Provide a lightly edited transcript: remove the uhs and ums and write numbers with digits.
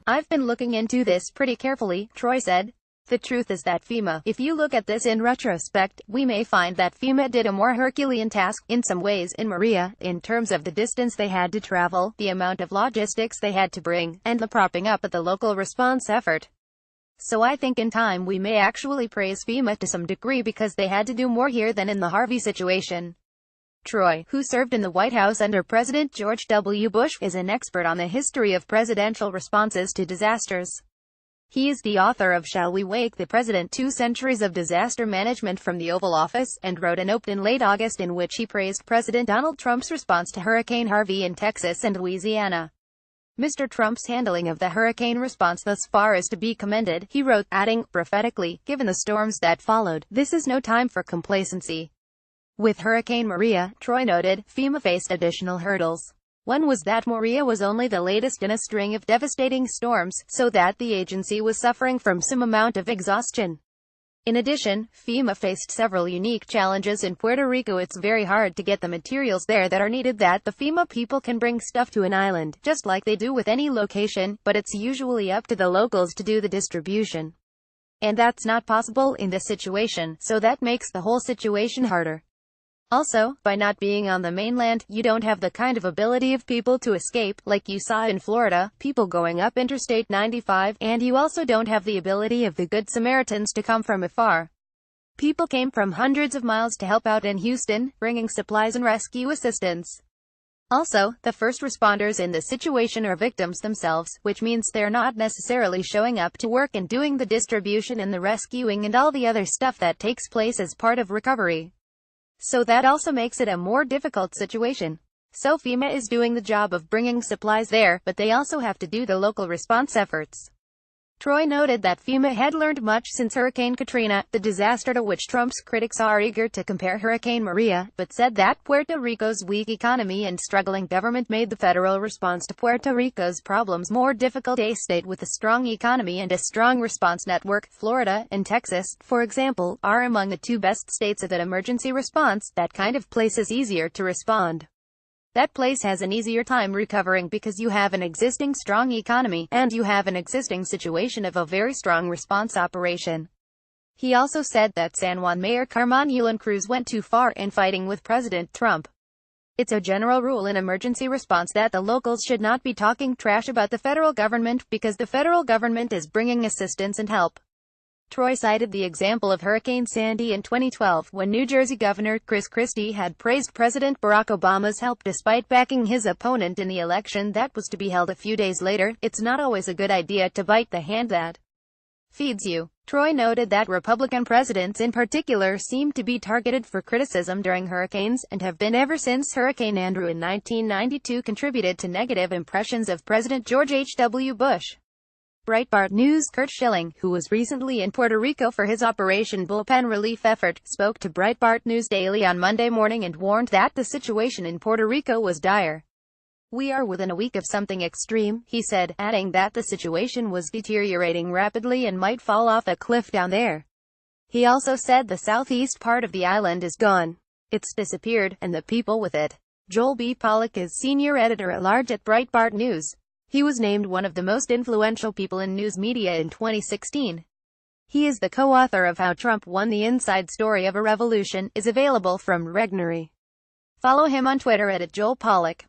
I've been looking into this pretty carefully, Troy said. The truth is that FEMA, if you look at this in retrospect, we may find that FEMA did a more Herculean task, in some ways, in Maria, in terms of the distance they had to travel, the amount of logistics they had to bring, and the propping up of the local response effort. So I think in time we may actually praise FEMA to some degree because they had to do more here than in the Harvey situation. Troy, who served in the White House under President George W. Bush, is an expert on the history of presidential responses to disasters. He is the author of Shall We Wake the President? 2 Centuries of Disaster Management from the Oval Office, and wrote an op-ed in late August in which he praised President Donald Trump's response to Hurricane Harvey in Texas and Louisiana. Mr. Trump's handling of the hurricane response thus far is to be commended, he wrote, adding, prophetically, given the storms that followed, this is no time for complacency. With Hurricane Maria, Troy noted, FEMA faced additional hurdles. One was that Maria was only the latest in a string of devastating storms, so that the agency was suffering from some amount of exhaustion. In addition, FEMA faced several unique challenges in Puerto Rico. It's very hard to get the materials there that are needed that the FEMA people can bring stuff to an island, just like they do with any location, but it's usually up to the locals to do the distribution. And that's not possible in this situation, so that makes the whole situation harder. Also, by not being on the mainland, you don't have the kind of ability of people to escape, like you saw in Florida, people going up Interstate 95, and you also don't have the ability of the Good Samaritans to come from afar. People came from hundreds of miles to help out in Houston, bringing supplies and rescue assistance. Also, the first responders in the situation are victims themselves, which means they're not necessarily showing up to work and doing the distribution and the rescuing and all the other stuff that takes place as part of recovery. So that also makes it a more difficult situation. So FEMA is doing the job of bringing supplies there, but they also have to do the local response efforts. Troy noted that FEMA had learned much since Hurricane Katrina, the disaster to which Trump's critics are eager to compare Hurricane Maria, but said that Puerto Rico's weak economy and struggling government made the federal response to Puerto Rico's problems more difficult. A state with a strong economy and a strong response network, Florida and Texas, for example, are among the 2 best states at an emergency response. That kind of place is easier to respond. That place has an easier time recovering because you have an existing strong economy, and you have an existing situation of a very strong response operation. He also said that San Juan Mayor Carmen Yulín Cruz went too far in fighting with President Trump. It's a general rule in emergency response that the locals should not be talking trash about the federal government, because the federal government is bringing assistance and help. Troy cited the example of Hurricane Sandy in 2012, when New Jersey Governor Chris Christie had praised President Barack Obama's help despite backing his opponent in the election that was to be held a few days later. It's not always a good idea to bite the hand that feeds you. Troy noted that Republican presidents in particular seem to be targeted for criticism during hurricanes, and have been ever since Hurricane Andrew in 1992 contributed to negative impressions of President George H.W. Bush. Breitbart News' Curt Schilling, who was recently in Puerto Rico for his Operation Bullpen relief effort, spoke to Breitbart News Daily on Monday morning and warned that the situation in Puerto Rico was dire. We are within a week of something extreme, he said, adding that the situation was deteriorating rapidly and might fall off a cliff down there. He also said the southeast part of the island is gone. It's disappeared, and the people with it. Joel B. Pollack is senior editor-at-large at Breitbart News. He was named one of the most influential people in news media in 2016. He is the co-author of How Trump Won: The Inside Story of a Revolution, is available from Regnery. Follow him on Twitter at @JoelPollack.